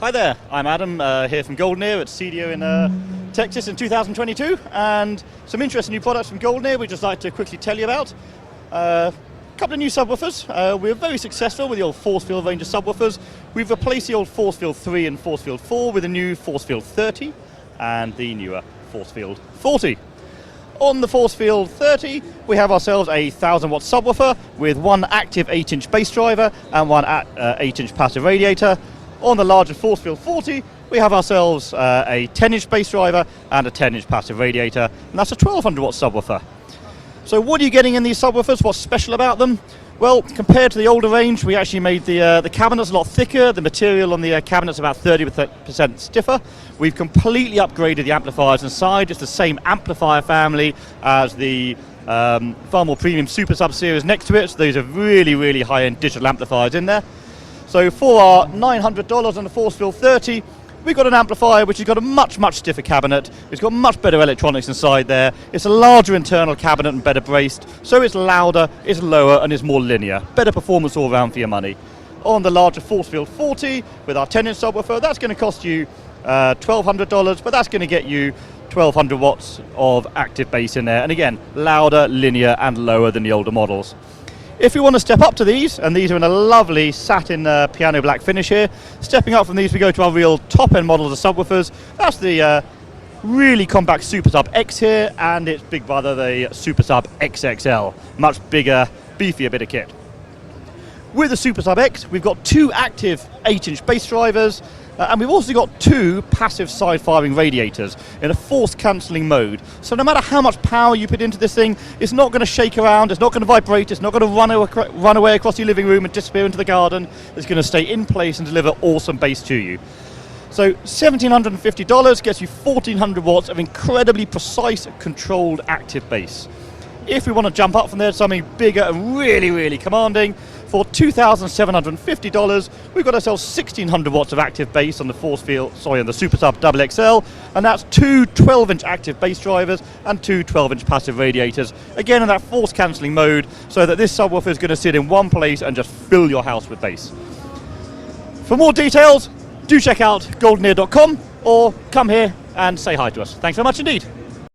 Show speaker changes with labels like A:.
A: Hi there, I'm Adam here from GoldenEar at CEDIA in Texas in 2022, and some interesting new products from GoldenEar we'd just like to quickly tell you about. A couple of new subwoofers. We're very successful with the old force field range of subwoofers. We've replaced the old force field 3 and force field 4 with a new force field 30 and the newer force field 40. On the force field 30, we have ourselves a 1000-watt subwoofer with one active 8-inch bass driver and one 8-inch passive radiator. On the larger force field 40, we have ourselves a 10-inch bass driver and a 10-inch passive radiator, and that's a 1200-watt subwoofer. So what are you getting in these subwoofers? What's special about them? Well, compared to the older range, we actually made the cabinets a lot thicker. The material on the cabinets about 30% stiffer. We've completely upgraded the amplifiers inside. It's the same amplifier family as the far more premium Super Sub series next to it. So those are really, really high-end digital amplifiers in there. So for our $900 on the force field 30, we've got an amplifier which has got a much, much stiffer cabinet. It's got much better electronics inside there. It's a larger internal cabinet and better braced, so it's louder, it's lower, and it's more linear. Better performance all around for your money. On the larger force field 40, with our 10-inch subwoofer, that's going to cost you $1,200, but that's going to get you 1200 watts of active bass in there. And again, louder, linear, and lower than the older models. If you want to step up to these, and these are in a lovely satin piano black finish here, stepping up from these we go to our real top-end models of subwoofers. That's the really compact Super Sub X here, and its big brother, the Super Sub XXL. Much bigger, beefier bit of kit. With the Super Sub X, we've got two active 8-inch bass drivers, and we've also got two passive side-firing radiators in a force-cancelling mode. So no matter how much power you put into this thing, it's not going to shake around, it's not going to vibrate, it's not going to run away across your living room and disappear into the garden. It's going to stay in place and deliver awesome bass to you. So $1,750 gets you 1400 watts of incredibly precise, controlled active bass. If we want to jump up from there to something bigger and really, really commanding, for $2,750, we've got ourselves 1600 watts of active bass on the on the Super Sub XXL, and that's two 12-inch active bass drivers and two 12-inch passive radiators. Again, in that force-cancelling mode, so that this subwoofer is going to sit in one place and just fill your house with bass. For more details, do check out goldenear.com or come here and say hi to us. Thanks very much indeed.